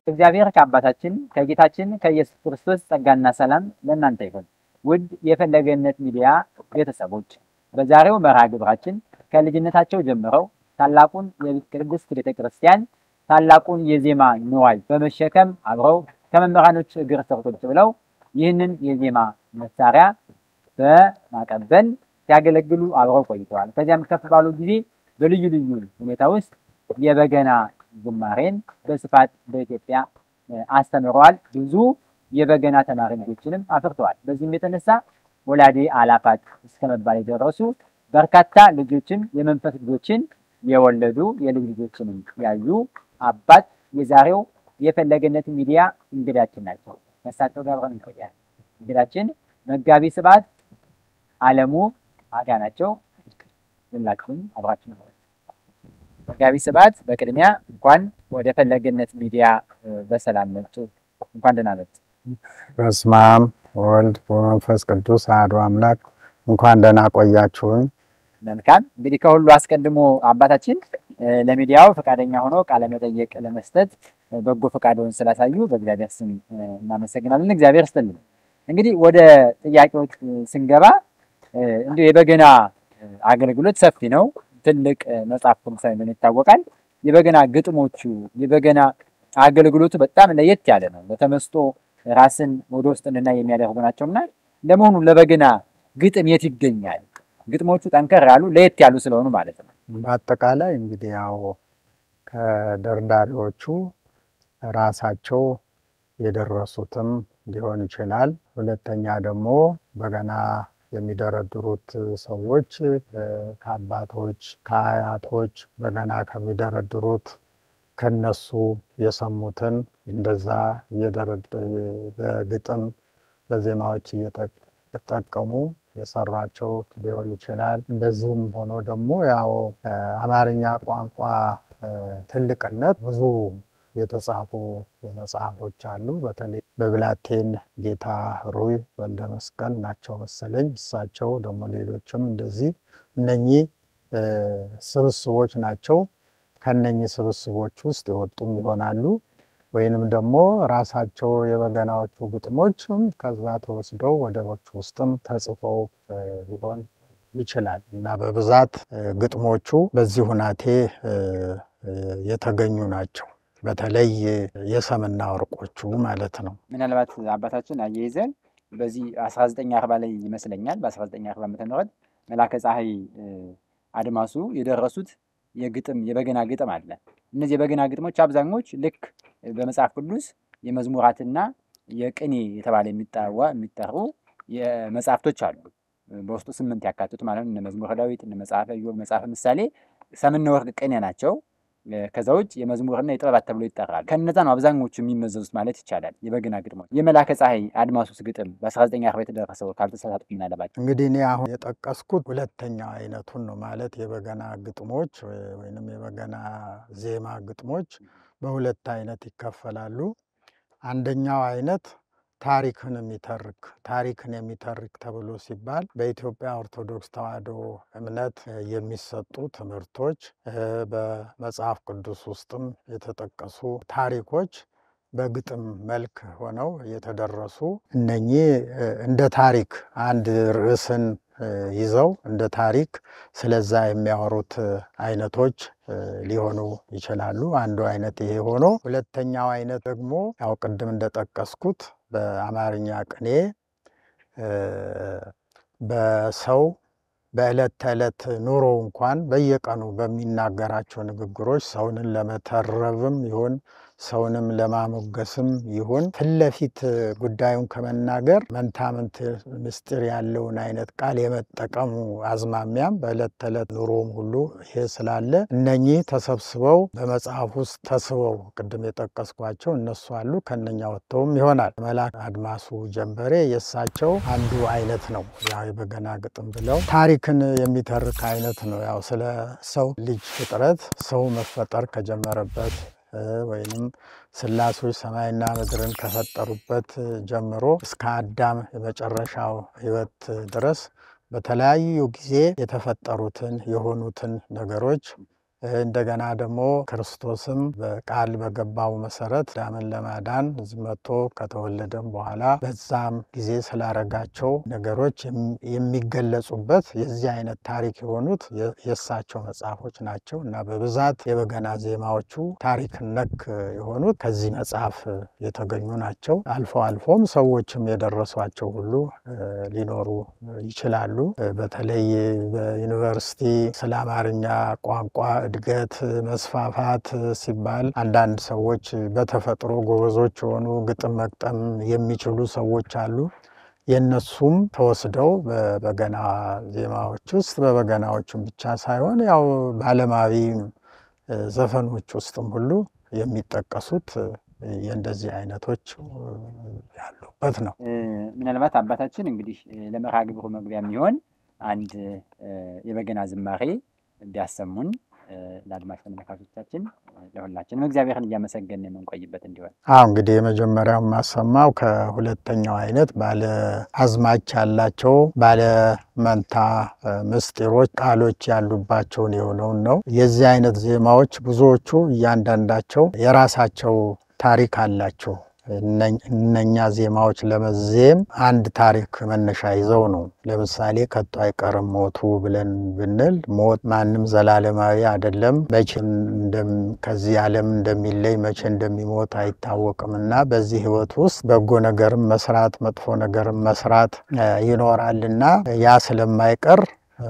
እግዚአብሔር ከአባታችን ከጌታችን ከኢየሱስ ክርስቶስ ጸጋና ሰላም ለእናንተ ይሁን። ውድ የፈለገነት ሚዲያ ቤተሰቦች በዛሬው መርሃ ግብራችን ከልጅነታቸው ጀምረው ታላቁን የቅድስት ቤተክርስቲያን ታላቁን የዜማ ንዋይ በመሸከም አብረው ከመምህራኖች እግር ስር ቁጭ ብለው ይህንን የዜማ መሳሪያ በማቀበል ሲያገለግሉ አብረው ቆይተዋል። ከዚያም ከፍ ባሉ ጊዜ በልዩ ልዩ ሁኔታ ውስጥ የበገና ዝማሬን በስፋት በኢትዮጵያ አስተምረዋል። ብዙ የበገና ተማሪ ልጆችንም አፍርተዋል። በዚህም የተነሳ ወላዴ አላፋት እስከመባል የደረሱ በርካታ ልጆችን የመንፈስ ልጆችን የወለዱ የልጅ ልጆችን ያዩ አባት የዛሬው የፈለገነት ሚዲያ እንግዳችን ናቸው። ከሳቸው ጋር አብረን እንቆያለን። እንግዳችን መጋቢ ስብሐት አለሙ አጋ ናቸው። ሁላችሁም አብራችሁ ነው። መጋቢ ስብሐት በቅድሚያ እንኳን ወደ ፈለገነት ሚዲያ በሰላም መጡ። እንኳን ደህና መጡ። በስመ አብ ወወልድ ወመንፈስ ቅዱስ አሐዱ አምላክ። እንኳን ደህና ቆያችሁን። መልካም። እንግዲህ ከሁሉ አስቀድሞ አባታችን ለሚዲያው ፈቃደኛ ሆኖ ቃለ መጠይቅ ለመስጠት በጎ ፈቃዶን ስላሳዩ በእግዚአብሔር ስም እናመሰግናለን። እግዚአብሔር ይስጥልን። እንግዲህ ወደ ጥያቄዎች ስንገባ እንዲሁ የበገና አገልግሎት ሰፊ ነው። ትልቅ መጽሐፍ ቅዱሳዊ ምን ይታወቃል። የበገና ግጥሞቹ የበገና አገልግሎቱ በጣም ለየት ያለ ነው። በተመስጦ ራስን ወደ ውስጥ እንድናይ የሚያደርጉ ናቸውና ለመሆኑ ለበገና ግጥም የት ይገኛል? ግጥሞቹ ጠንከር ያሉ ለየት ያሉ ስለሆኑ ማለት ነው። በአጠቃላይ እንግዲህ ያው ከደርዳሪዎቹ ራሳቸው የደረሱትም ሊሆን ይችላል። ሁለተኛ ደግሞ በገና የሚደረድሩት ሰዎች ከአባቶች ከአያቶች በገና ከሚደረድሩት ከነሱ የሰሙትን እንደዛ በግጥም በዜማዎች እየተጠቀሙ የሰራቸው ሊሆን ይችላል። እንደዚህም ሆኖ ደግሞ ያው አማርኛ ቋንቋ ትልቅነት ብዙ የተጻፉ መጽሐፎች አሉ። በተለይ በብላቴን ጌታ ሩይ ወልደ መስቀል ናቸው መሰለኝ። እሳቸው ደግሞ ሌሎችም እንደዚህ እነኚህ ስብስቦች ናቸው። ከነኚህ ስብስቦች ውስጥ የወጡም ይሆናሉ ወይንም ደግሞ ራሳቸው የበገናዎቹ ግጥሞችም ከዛ ተወስደው ወደቦች ውስጥም ተጽፈው ሊሆን ይችላል እና በብዛት ግጥሞቹ በዚህ ሁናቴ የተገኙ ናቸው። በተለይ የሰምና ወርቆቹ ማለት ነው። ምናልባት አባታችን አያይዘን በዚህ 1940 ላይ ይመስለኛል በ1940 ዓመተ ምህረት መላከ ፀሐይ አድማሱ የደረሱት የበገና ግጥም አለ። እነዚህ የበገና ግጥሞች አብዛኞች ልክ በመጽሐፍ ቅዱስ የመዝሙራትና የቅኔ የተባለ የሚጠሩ የመጽሐፍቶች አሉ። በውስጡ 8 ያካትቱ ማለት ነው። መዝሙረ ዳዊት፣ መጽሐፈ ኢዮብ፣ መጽሐፈ ምሳሌ ሰምና ወርቅ ቅኔ ናቸው። ከዛ ውጭ የመዝሙርና የጥበባት ተብሎ ይጠራል። ከነዛ ነው አብዛኞቹ የሚመዘዙት ማለት ይቻላል። የበገና ግጥሞች የመላከ ፀሐይ አድማሱስ ግጥም በ1940 የተደረሰው ካልተሳሳትኩ ምናልባት እንግዲህ እኔ አሁን የጠቀስኩት ሁለተኛው አይነቱን ነው። ማለት የበገና ግጥሞች ወይንም የበገና ዜማ ግጥሞች በሁለት አይነት ይከፈላሉ። አንደኛው አይነት ታሪክን የሚተርክ ተብሎ ሲባል በኢትዮጵያ ኦርቶዶክስ ተዋሕዶ እምነት የሚሰጡ ትምህርቶች በመጽሐፍ ቅዱስ ውስጥም የተጠቀሱ ታሪኮች በግጥም መልክ ሆነው የተደረሱ እነኚህ እንደ ታሪክ አንድ ርዕስን ይዘው እንደ ታሪክ ስለዛ የሚያወሩት አይነቶች ሊሆኑ ይችላሉ። አንዱ አይነት ይሄ ሆኖ ሁለተኛው አይነት ደግሞ ያው ቅድም እንደጠቀስኩት በአማርኛ ቅኔ በሰው በዕለት ተዕለት ኑሮ እንኳን በየቀኑ በሚናገራቸው ንግግሮች ሰውንን ለመተረብም ይሁን ሰውንም ለማሞገስም ይሁን ፊት ለፊት ጉዳዩን ከመናገር መንታምንት ምስጢር ያለውን አይነት ቃል የመጠቀሙ አዝማሚያም በዕለት ተዕለት ኑሮም ሁሉ ይሄ ስላለ እነኚህ ተሰብስበው በመጽሐፍ ውስጥ ተስበው ቅድም የጠቀስኳቸው እነሱ አሉ። ከነኛ ወጥተውም ይሆናል። መላከ አድማሱ ጀንበሬ የእሳቸው አንዱ አይነት ነው። ያው የበገና ግጥም ብለው ታሪክን የሚተርክ አይነት ነው። ያው ስለ ሰው ልጅ ፍጥረት ሰው መፈጠር ከጀመረበት ወይንም ስላሶች ሰማይና ምድርን ከፈጠሩበት ጀምሮ እስከ አዳም የመጨረሻው ሕይወት ድረስ በተለያዩ ጊዜ የተፈጠሩትን የሆኑትን ነገሮች እንደገና ደግሞ ክርስቶስም በቃል በገባው መሰረት ዳምን ለማዳን መጥቶ ከተወለደም በኋላ በዛም ጊዜ ስላረጋቸው ነገሮች የሚገለጹበት የዚህ አይነት ታሪክ የሆኑት የእሳቸው መጽሐፎች ናቸው እና በብዛት የበገና ዜማዎቹ ታሪክ ነክ የሆኑት ከዚህ መጽሐፍ የተገኙ ናቸው። አልፎ አልፎም ሰዎችም የደረሷቸው ሁሉ ሊኖሩ ይችላሉ። በተለይ በዩኒቨርሲቲ ስለ አማርኛ ቋንቋ እድገት መስፋፋት ሲባል አንዳንድ ሰዎች በተፈጥሮ ጎበዞች ሆኑ ግጥም መግጠም የሚችሉ ሰዎች አሉ። የነሱም ተወስደው በበገና ዜማዎች ውስጥ በበገናዎችም ብቻ ሳይሆን ያው በዓለማዊ ዘፈኖች ውስጥም ሁሉ የሚጠቀሱት የእንደዚህ አይነቶች ያሉበት ነው። ምናልባት አባታችን እንግዲህ ለመርሃ ግብሩ መግቢያ የሚሆን አንድ የበገና ዝማሬ ቢያሰሙን ለአድማጭ ተመልካቾቻችን ለሁላችንም እግዚአብሔርን እያመሰገንን የምንቆይበት እንዲሆን። እንግዲህ የመጀመሪያው ማሰማው ከሁለተኛው አይነት ባለ አዝማች ያላቸው ባለ መንታ ምስጢሮች ቃሎች ያሉባቸውን የሆነውን ነው። የዚህ አይነት ዜማዎች ብዙዎቹ እያንዳንዳቸው የራሳቸው ታሪክ አላቸው። እነኛ ዜማዎች ለመዜም አንድ ታሪክ መነሻ ይዘው ነው። ለምሳሌ ከቶ አይቀርም ሞቱ ብለን ብንል ሞት ማንም ዘላለማዊ አይደለም። መቼ ከዚህ ዓለም እንደሚለይ መቼ እንደሚሞት አይታወቅምና በዚህ ህይወት ውስጥ በጎ ነገርም መስራት መጥፎ ነገርም መስራት ይኖራልና ያ ስለማይቀር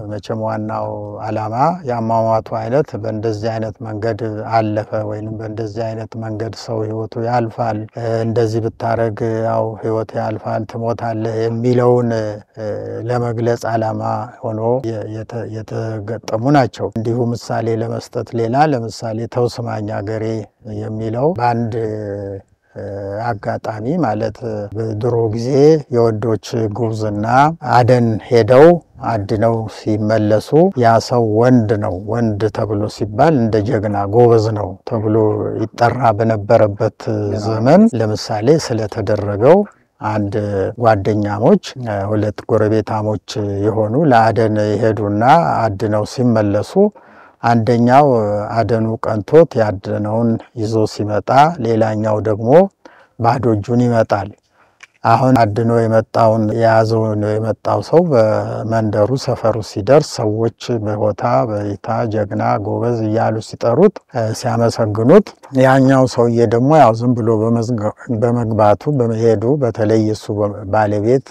መቼም ዋናው ዓላማ ያሟሟቱ አይነት በእንደዚህ አይነት መንገድ አለፈ ወይንም በእንደዚህ አይነት መንገድ ሰው ህይወቱ ያልፋል፣ እንደዚህ ብታረግ ያው ህይወት ያልፋል ትሞታለህ የሚለውን ለመግለጽ ዓላማ ሆኖ የተገጠሙ ናቸው። እንዲሁ ምሳሌ ለመስጠት ሌላ ለምሳሌ ተውስማኝ አገሬ የሚለው በአንድ አጋጣሚ ማለት በድሮ ጊዜ የወንዶች ጉብዝና አደን ሄደው አድነው ሲመለሱ ያ ሰው ወንድ ነው። ወንድ ተብሎ ሲባል እንደ ጀግና ጎበዝ ነው ተብሎ ይጠራ በነበረበት ዘመን ለምሳሌ ስለተደረገው አንድ ጓደኛሞች ሁለት ጎረቤታሞች የሆኑ ለአደን ይሄዱና አድነው ሲመለሱ አንደኛው አደኑ ቀንቶት ያደነውን ይዞ ሲመጣ ሌላኛው ደግሞ ባዶ እጁን ይመጣል። አሁን አድኖ የመጣውን ያዘውን የመጣው ሰው በመንደሩ ሰፈሩ ሲደርስ ሰዎች በሆታ በይታ ጀግና ጎበዝ እያሉ ሲጠሩት ሲያመሰግኑት ያኛው ሰውዬ ደግሞ ያው ዝም ብሎ በመግባቱ በመሄዱ በተለይ እሱ ባለቤት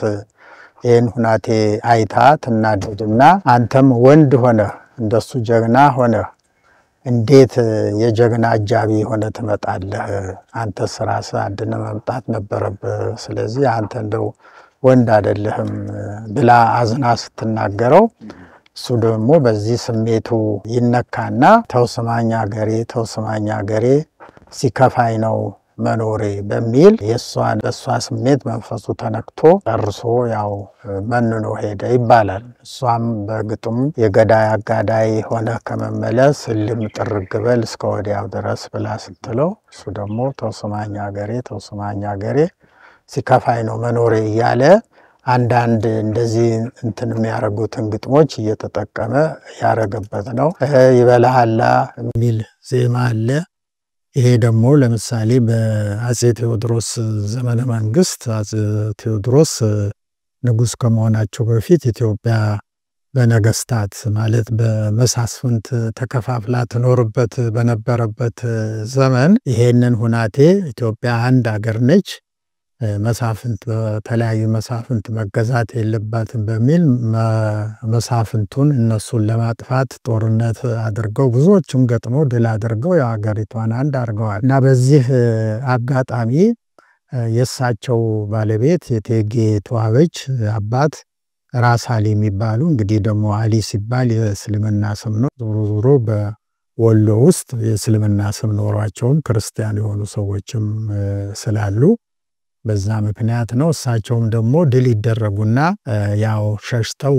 ይሄን ሁናቴ አይታ ትናደድና አንተም ወንድ ሆነ እንደሱ ጀግና ሆነ እንዴት የጀግና አጃቢ ሆነ ትመጣለህ? አንተ ስራስ አድነ መምጣት ነበረብህ። ስለዚህ አንተ እንደው ወንድ አይደለህም ብላ አዝና ስትናገረው እሱ ደግሞ በዚህ ስሜቱ ይነካና ተውስማኝ አገሬ ሲከፋይ ነው መኖሬ በሚል በሷ ስሜት መንፈሱ ተነክቶ ጨርሶ ያው መንኖ ሄደ ይባላል። እሷም በግጥም የገዳይ አጋዳይ ሆነ ከመመለስ ልም ጥርግ በል እስከ ወዲያው ድረስ ብላ ስትለው እሱ ደግሞ ተውስማኝ አገሬ ሲከፋይ ነው መኖሬ እያለ አንዳንድ እንደዚህ እንትን የሚያረጉትን ግጥሞች እየተጠቀመ ያረገበት ነው። ይበላሃላ የሚል ዜማ አለ። ይሄ ደግሞ ለምሳሌ በአጼ ቴዎድሮስ ዘመነ መንግስት አጼ ቴዎድሮስ ንጉስ ከመሆናቸው በፊት ኢትዮጵያ በነገስታት ማለት በመሳፍንት ተከፋፍላ ትኖርበት በነበረበት ዘመን ይሄንን ሁናቴ ኢትዮጵያ አንድ ሀገር ነች፣ መሳፍንት በተለያዩ መሳፍንት መገዛት የለባትም በሚል መሳፍንቱን እነሱን ለማጥፋት ጦርነት አድርገው ብዙዎቹም ገጥመው ድል አድርገው የሀገሪቷን አንድ አድርገዋል እና በዚህ አጋጣሚ የእሳቸው ባለቤት የእቴጌ ተዋበች አባት ራስ አሊ የሚባሉ እንግዲህ ደግሞ አሊ ሲባል የእስልምና ስም ነው። ዞሮ በወሎ ውስጥ የእስልምና ስም ኖሯቸውን ክርስቲያን የሆኑ ሰዎችም ስላሉ በዛ ምክንያት ነው። እሳቸውም ደግሞ ድል ይደረጉና ያው ሸሽተው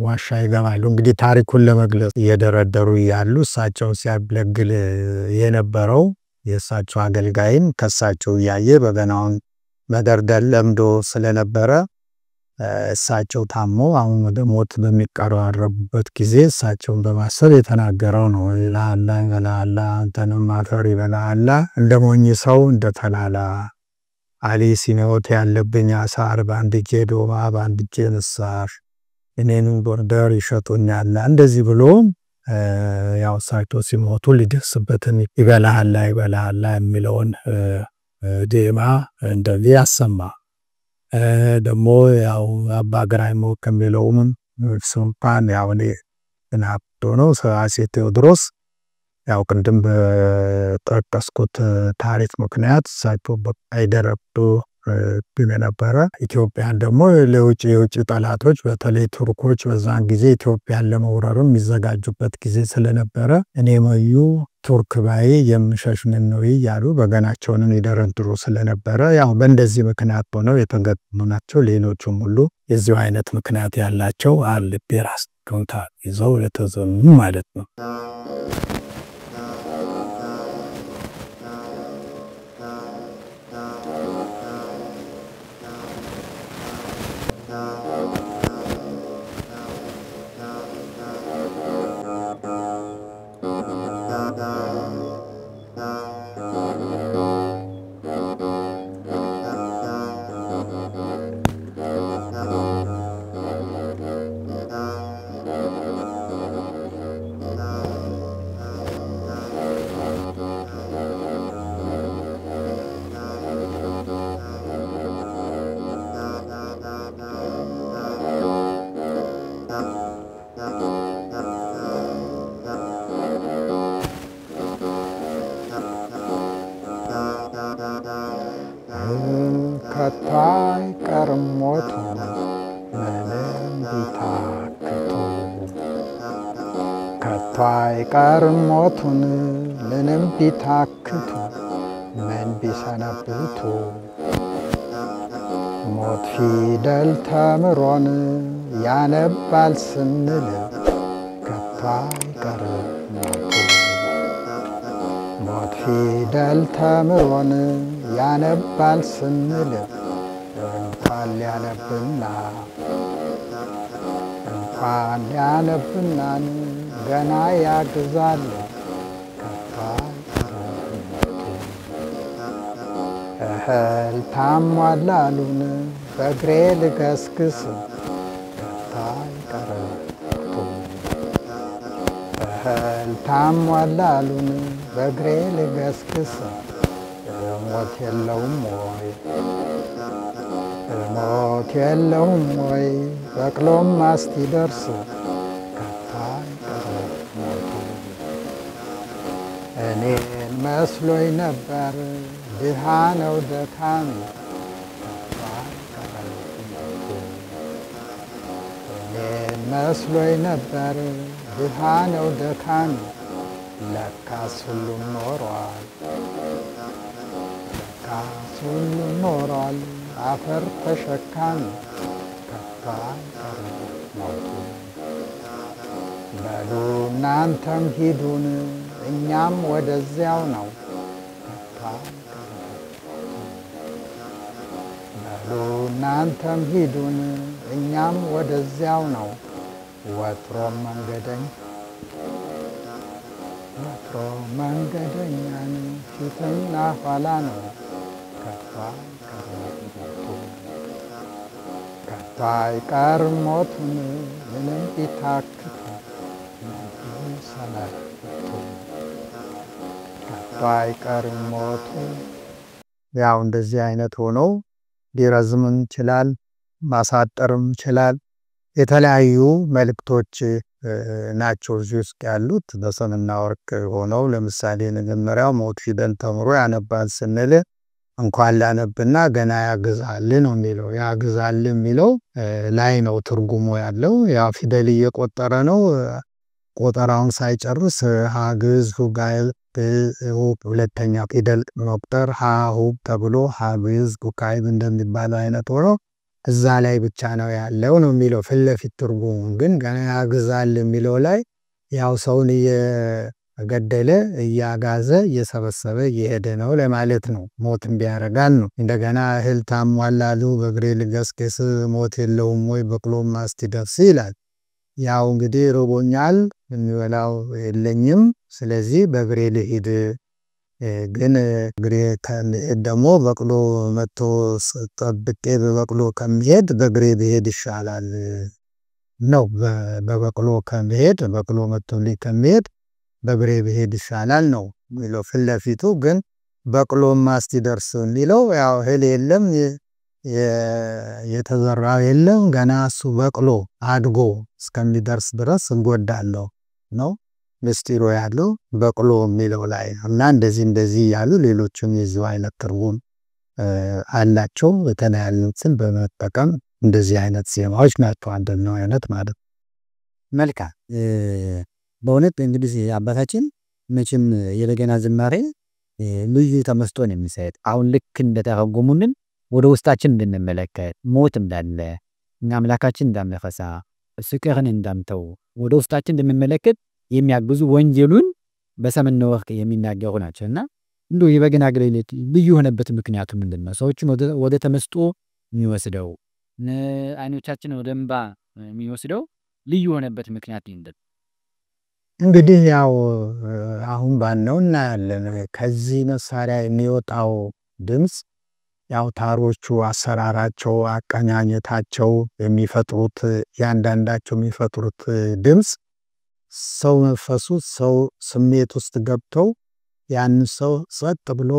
ዋሻ ይገባሉ። እንግዲህ ታሪኩን ለመግለጽ እየደረደሩ ያሉ እሳቸው ሲያገለግል የነበረው የእሳቸው አገልጋይም ከሳቸው ያየ በገናውን መደርደር ለምዶ ስለነበረ እሳቸው ታሞ አሁን ወደ ሞት በሚቀራረቡበት ጊዜ እሳቸውን በማሰብ የተናገረው ነው። ይላላ ይበላላ አንተንም አፈር ይበላላ እንደ ሞኝ ሰው እንደ ተላላ አሊ ሲሞት ያለብኝ አሳር በአንድ እጄ ዶማ በአንድ እጄ ንሳር እኔንም ቦርደር ይሸጡኛል እንደዚህ ብሎ ያው እሳቸው ሲሞቱ ሊደርስበትን ይበላላ የሚለውን ዴማ እንደዚህ ያሰማ። ደግሞ ያው አባ ግራኝ ከሚለውም ስንኳን ያው እኔ እናብቶ ነው አፄ ቴዎድሮስ ያው ቅድም በጠቀስኩት ታሪክ ምክንያት እሳቸው አይደረብቱ ነበረ። ኢትዮጵያን ደግሞ የውጭ ጠላቶች በተለይ ቱርኮች በዛን ጊዜ ኢትዮጵያን ለመውረርም የሚዘጋጁበት ጊዜ ስለነበረ እኔ መዩ ቱርክ ባይ የምሸሽንን ነው ያሉ በገናቸውን ይደረድሩ ስለነበረ ያው በእንደዚህ ምክንያት ሆነው የተገጠሙ ናቸው። ሌሎቹም ሁሉ የዚሁ አይነት ምክንያት ያላቸው አልቤ ራስ ኮንታ ይዘው የተዘሙ ማለት ነው። ከታይ ቀርሞት ምንም ቢታክቱ ከታይ ቀርሞቱን ምንም ቢታክቱ ምን ቢሰነብቱ ሞት ፊደል ተምሮን ያነባል ስንል ከታይ ቀርሞቱ ሞት ፊደል ተምሮን ያነባል ስንል እንኳን ሊያነብናን ገና ያግዛል ከታይ ቀርሞቱ እህል ታሟላሉን በእግሬ ልገስግስ ከታይ ቀርሞቱ እህል ታሟላሉን በእግሬ ልገስግስ ሞት የለውም ወይ በቅሎም አስቲደርስ ከታይ ቀርሞቱ እኔን መስሎኝ ነበር ድሃ ነው ደካሚ ከታይ ቀርሞቱ እኔን መስሎኝ ነበር ድሃ ነው ደካሚ ለካስ ሁሉም ኖሯል አፈር ተሸካሚ ከታይ ቀርሞቱ በሉ እናንተም ሂዱን እኛም ወደዚያው ነው ከታይ ቀርሞቱ በሉ እናንተም ሂዱን እኛም ወደዚያው ነው ወትሮም መንገደኛን ፊትና ኋላ ነው ከታይ ቀርሞቱ ከታይ ቀርሞቱን ምንም ቢታክቱ ምን ቢሰነብቱ ከታይ ቀርሞቱ ያው እንደዚህ አይነት ሆነው ሊረዝምም ይችላል ማሳጠርም ይችላል። የተለያዩ መልእክቶች ናቸው እዚህ ውስጥ ያሉት በሰምና ወርቅ ሆነው። ለምሳሌ መጀመሪያው ሞት ፊደል ተምሮ ያነባል ስንል እንኳን ላነብና ገና ያግዛል ነው የሚለው። ያግዛል የሚለው ላይ ነው ትርጉሙ ያለው። ያ ፊደል እየቆጠረ ነው። ቆጠራውን ሳይጨርስ ሀግዝ ሁጋይል ሁለተኛ ፊደል መቁጠር ሀሁ ተብሎ ሀግዝ ሁጋይል እንደሚባለው አይነት ሆኖ እዛ ላይ ብቻ ነው ያለው ነው የሚለው። ፊት ለፊት ትርጉሙ ግን ገና ያግዛል የሚለው ላይ ያው ሰውን ገደለ እያጋዘ እየሰበሰበ እየሄደ ነው ለማለት ነው። ሞት ቢያረጋል ነው። እንደገና እህል ታሟላሉ በእግሬ ልገስግስ ሞት የለውም ወይ በቅሎም እስኪደርስ ይላል። ያው እንግዲህ ርቦኛል የሚበላው የለኝም ስለዚህ በእግሬ ልሂድ፣ ግን እግሬ ከመሄድ ደግሞ በቅሎ መጥቶ ጠብቄ በበቅሎ ከመሄድ በእግሬ ብሄድ ይሻላል ነው። በበቅሎ ከመሄድ በቅሎ መጥቶልኝ ከመሄድ በእግሬ ብሄድ ይሻላል ነው የሚለው ፊት ለፊቱ። ግን በቅሎማ እስኪደርስ የሚለው ያው እህል የለም የተዘራው የለም ገና እሱ በቅሎ አድጎ እስከሚደርስ ድረስ እንጎዳለሁ ነው ምስጢሩ ያለው በቅሎ የሚለው ላይ እና እንደዚህ ያሉ ሌሎችም የዚሁ አይነት ትርጉም አላቸው። የተለያዩትን በመጠቀም እንደዚህ አይነት ዜማዎች ናቸው አንደኛው አይነት ማለት ነው። መልካም በእውነት እንግዲህ አባታችን መቼም የበገና ዝማሬ ልዩ ተመስጦ ነው የሚሰጥ። አሁን ልክ እንደተረጎሙልን ወደ ውስጣችን እንድንመለከት ሞት እንዳለ እና አምላካችን እንዳመፈሳ ፍቅርን እንዳምተው ወደ ውስጣችን እንድንመለከት የሚያግዙ ወንጌሉን በሰምና ወርቅ የሚናገሩ ናቸውና እንዶ የበገና አገልግሎት ልዩ የሆነበት ምክንያቱ ምንድነው? ሰዎችን ወደ ተመስጦ የሚወስደው አይኖቻችን ወደ እንባ የሚወስደው ልዩ የሆነበት ምክንያት ምንድነው? እንግዲህ ያው አሁን ባነው እናያለን ከዚህ መሳሪያ የሚወጣው ድምጽ ያው ታሮቹ አሰራራቸው አቀኛኘታቸው የሚፈጥሩት ያንዳንዳቸው የሚፈጥሩት ድምጽ ሰው መንፈሱ ሰው ስሜት ውስጥ ገብተው ያን ሰው ጸጥ ብሎ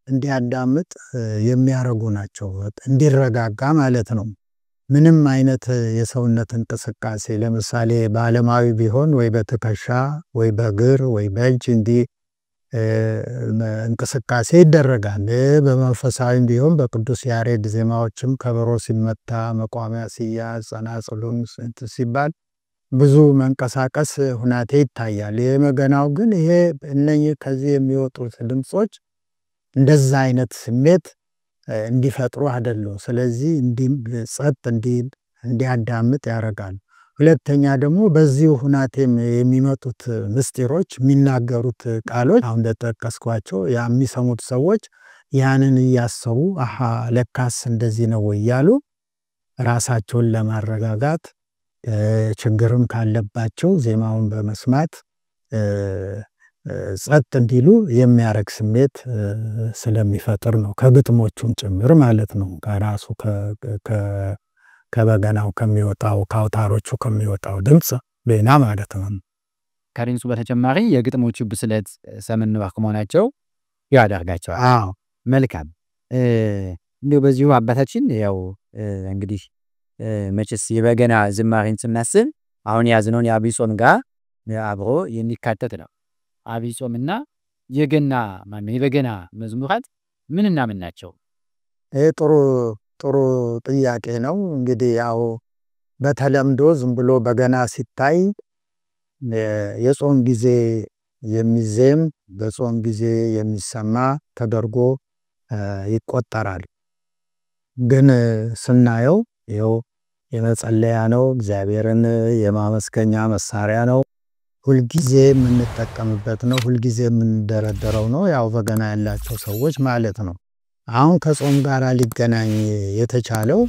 እንዲያዳምጥ የሚያረጉ ናቸው፣ እንዲረጋጋ ማለት ነው። ምንም አይነት የሰውነት እንቅስቃሴ ለምሳሌ በዓለማዊ ቢሆን ወይ በትከሻ ወይ በእግር ወይ በእጅ እንዲህ እንቅስቃሴ ይደረጋል። በመንፈሳዊም ቢሆን በቅዱስ ያሬድ ዜማዎችም ከበሮ ሲመታ መቋሚያ ሲያዝ ጸናጽሉን ሲባል ብዙ መንቀሳቀስ ሁናቴ ይታያል። የበገናው ግን ይሄ እነኚህ ከዚህ የሚወጡት ድምጾች እንደዛ አይነት ስሜት እንዲፈጥሩ አይደለም። ስለዚህ ጸጥ እንዲያዳምጥ ያደርጋል። ሁለተኛ ደግሞ በዚህ ሁናቴም የሚመጡት ምስጢሮች የሚናገሩት ቃሎች አሁን እንደተጠቀስኳቸው የሚሰሙት ሰዎች ያንን እያሰቡ አሃ ለካስ እንደዚህ ነው እያሉ ራሳቸውን ለማረጋጋት ችግርም ካለባቸው ዜማውን በመስማት ጸጥ እንዲሉ የሚያረግ ስሜት ስለሚፈጥር ነው። ከግጥሞቹም ጭምር ማለት ነው። ከራሱ ከበገናው ከሚወጣው ከአውታሮቹ ከሚወጣው ድምጽ ሌላ ማለት ነው። ከድምፁ በተጨማሪ የግጥሞቹ ብስለት ሰምና ወርቅ መሆናቸው ያደርጋቸዋል። አዎ መልካም እንደው በዚሁ አባታችን ያው እንግዲህ መቼስ የበገና ዝማሬን ስናስብ አሁን ያዝነውን የዐቢይ ጾም ጋር አብሮ የሚካተት ነው። ዐቢይ ጾምና የገና የበገና መዝሙራት ምንና ምን ናቸው? ጥሩ ጥያቄ ነው። እንግዲህ ያው በተለምዶ ዝም ብሎ በገና ሲታይ የጾም ጊዜ የሚዜም በጾም ጊዜ የሚሰማ ተደርጎ ይቆጠራል። ግን ስናየው ይኸው የመጸለያ ነው፣ እግዚአብሔርን የማመስገኛ መሳሪያ ነው፣ ሁልጊዜ የምንጠቀምበት ነው፣ ሁልጊዜ የምንደረደረው ነው። ያው በገና ያላቸው ሰዎች ማለት ነው። አሁን ከጾም ጋር ሊገናኝ የተቻለው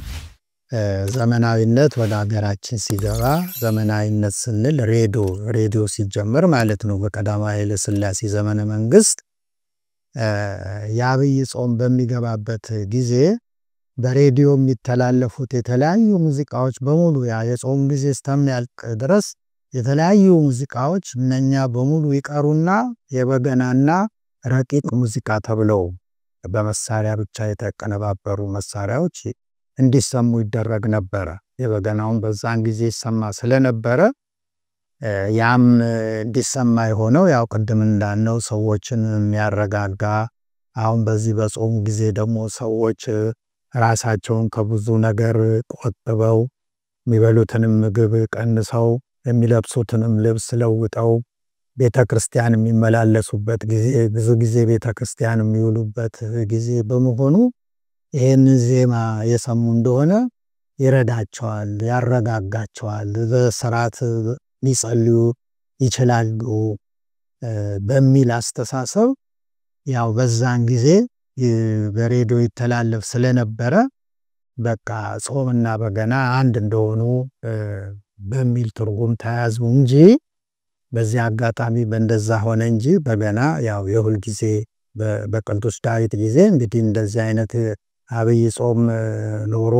ዘመናዊነት ወደ ሀገራችን ሲገባ ዘመናዊነት ስንል ሬዲዮ ሲጀመር ማለት ነው። በቀዳማዊ ኃይለ ሥላሴ ዘመነ መንግስት የዐቢይ ጾም በሚገባበት ጊዜ በሬዲዮ የሚተላለፉት የተለያዩ ሙዚቃዎች በሙሉ የጾም ጊዜ እስከሚያልቅ ድረስ የተለያዩ ሙዚቃዎች እነኛ በሙሉ ይቀሩና የበገናና ረቂቅ ሙዚቃ ተብለው በመሳሪያ ብቻ የተቀነባበሩ መሳሪያዎች እንዲሰሙ ይደረግ ነበር። የበገናውን በዛን ጊዜ ይሰማ ስለነበረ ያም እንዲሰማ የሆነው ያው ቅድም እንዳልነው ሰዎችን የሚያረጋጋ አሁን በዚህ በጾም ጊዜ ደግሞ ሰዎች ራሳቸውን ከብዙ ነገር ቆጥበው የሚበሉትንም ምግብ ቀንሰው የሚለብሱትንም ልብስ ለውጠው ቤተክርስቲያን የሚመላለሱበት ጊዜ ብዙ ጊዜ ቤተክርስቲያን የሚውሉበት ጊዜ በመሆኑ ይሄን ዜማ የሰሙ እንደሆነ ይረዳቸዋል፣ ያረጋጋቸዋል፣ በስርዓት ሊጸልዩ ይችላሉ። በሚል አስተሳሰብ ያው በዛን ጊዜ በሬዲዮ ይተላለፍ ስለነበረ በቃ ጾምና በገና አንድ እንደሆኑ በሚል ትርጉም ተያዙ እንጂ በዚህ አጋጣሚ በእንደዛ ሆነ እንጂ በገና ያው የሁል ጊዜ በቅዱስ ዳዊት ጊዜ እንግዲህ እንደዚህ አይነት አብይ ጾም ኖሮ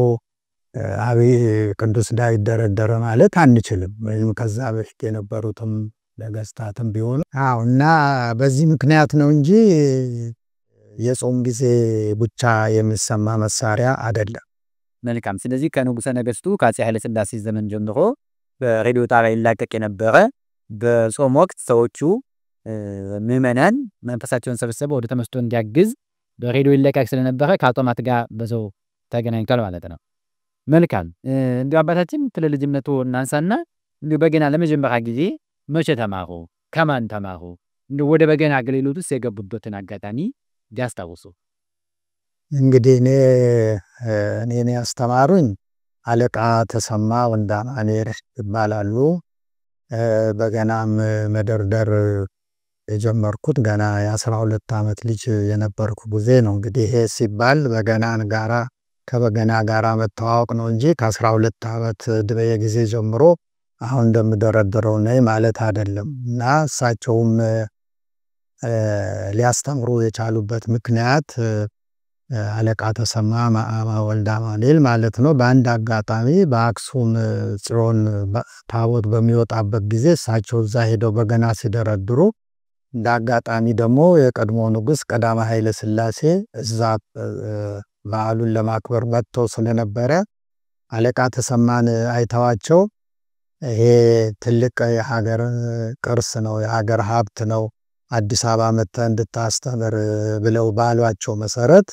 አብይ ቅዱስ ዳዊት ደረደረ ማለት አንችልም። ወይም ከዛ በፊት የነበሩትም ነገስታትም ቢሆኑ እና በዚህ ምክንያት ነው እንጂ የጾም ጊዜ ብቻ የሚሰማ መሳሪያ አይደለም። መልካም። ስለዚህ ከንጉሠ ነገሥቱ ከአፄ ኃይለ ሥላሴ ዘመን ጀምሮ በሬዲዮ ጣቢያ ይላቀቅ የነበረ በጾም ወቅት ሰዎቹ ምዕመናን መንፈሳቸውን ሰብስበው ወደ ተመስጦ እንዲያግዝ በሬዲዮ ይለቀቅ ስለነበረ ከአጽዋማት ጋር በዛው ተገናኝቷል ማለት ነው። መልካም። እንዲሁ አባታችን ስለ ልጅነቱ እናንሳና እንዲሁ በገና ለመጀመሪያ ጊዜ መቼ ተማሩ? ከማን ተማሩ? እንዲሁ ወደ በገና አገልግሎት ውስጥ የገቡበትን አጋጣሚ ቢያስታውሱ። እንግዲህ እኔ ያስተማሩኝ አለቃ ተሰማ ወልደአማኑኤል ይባላሉ። በገናም መደርደር የጀመርኩት ገና የ12 ዓመት ልጅ የነበርኩ ጊዜ ነው። እንግዲህ ይሄ ሲባል በገናን ጋራ ከበገና ጋራ መተዋወቅ ነው እንጂ ከ12 ዓመት ዕድሜ ጊዜ ጀምሮ አሁን እንደምደረድረው ነኝ ማለት አይደለም። እና እሳቸውም ሊያስተምሩ የቻሉበት ምክንያት አለቃ ተሰማ ወልደአማኑኤል ማለት ነው። በአንድ አጋጣሚ በአክሱም ጽዮን ታቦት በሚወጣበት ጊዜ እሳቸው እዛ ሄደው በገና ሲደረድሩ እንደ አጋጣሚ ደግሞ የቀድሞ ንጉሥ ቀዳማዊ ኃይለ ሥላሴ እዛ በዓሉን ለማክበር መጥተው ስለነበረ አለቃ ተሰማን አይተዋቸው ይሄ ትልቅ የሀገር ቅርስ ነው፣ የሀገር ሀብት ነው፣ አዲስ አበባ መጥተህ እንድታስተምር ብለው ባሏቸው መሰረት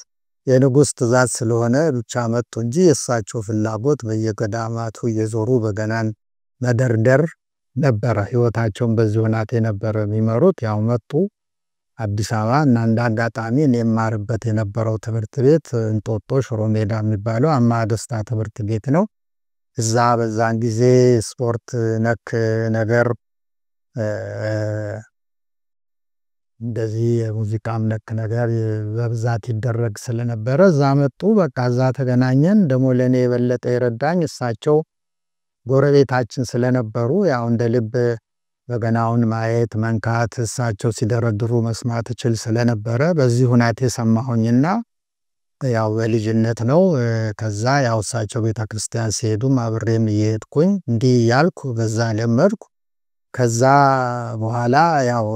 የንጉሥ ትእዛዝ ስለሆነ ብቻ መጡ እንጂ የእሳቸው ፍላጎት በየገዳማቱ እየዞሩ በገናን መደርደር ነበረ። ሕይወታቸውን በዚህ ሁናቴ ነበረ የሚመሩት። ያው መጡ አዲስ አበባ እና እንደ አጋጣሚ እኔ የማርበት የነበረው ትምህርት ቤት እንጦጦ ሽሮ ሜዳ የሚባለው አምሃ ደስታ ትምህርት ቤት ነው። እዛ በዛን ጊዜ ስፖርት ነክ ነገር እንደዚህ የሙዚቃም ነክ ነገር በብዛት ይደረግ ስለነበረ እዛ መጡ። በቃ እዛ ተገናኘን። ደግሞ ለእኔ የበለጠ የረዳኝ እሳቸው ጎረቤታችን ስለነበሩ ያው እንደ ልብ በገናውን ማየት መንካት እሳቸው ሲደረድሩ መስማት እችል ስለነበረ በዚህ ሁናቴ ሰማሁኝና ያው በልጅነት ነው። ከዛ ያው እሳቸው ቤተክርስቲያን ሲሄዱም አብሬም እየሄድኩኝ እንዲህ ያልኩ በዛ ለመድኩ። ከዛ በኋላ ያው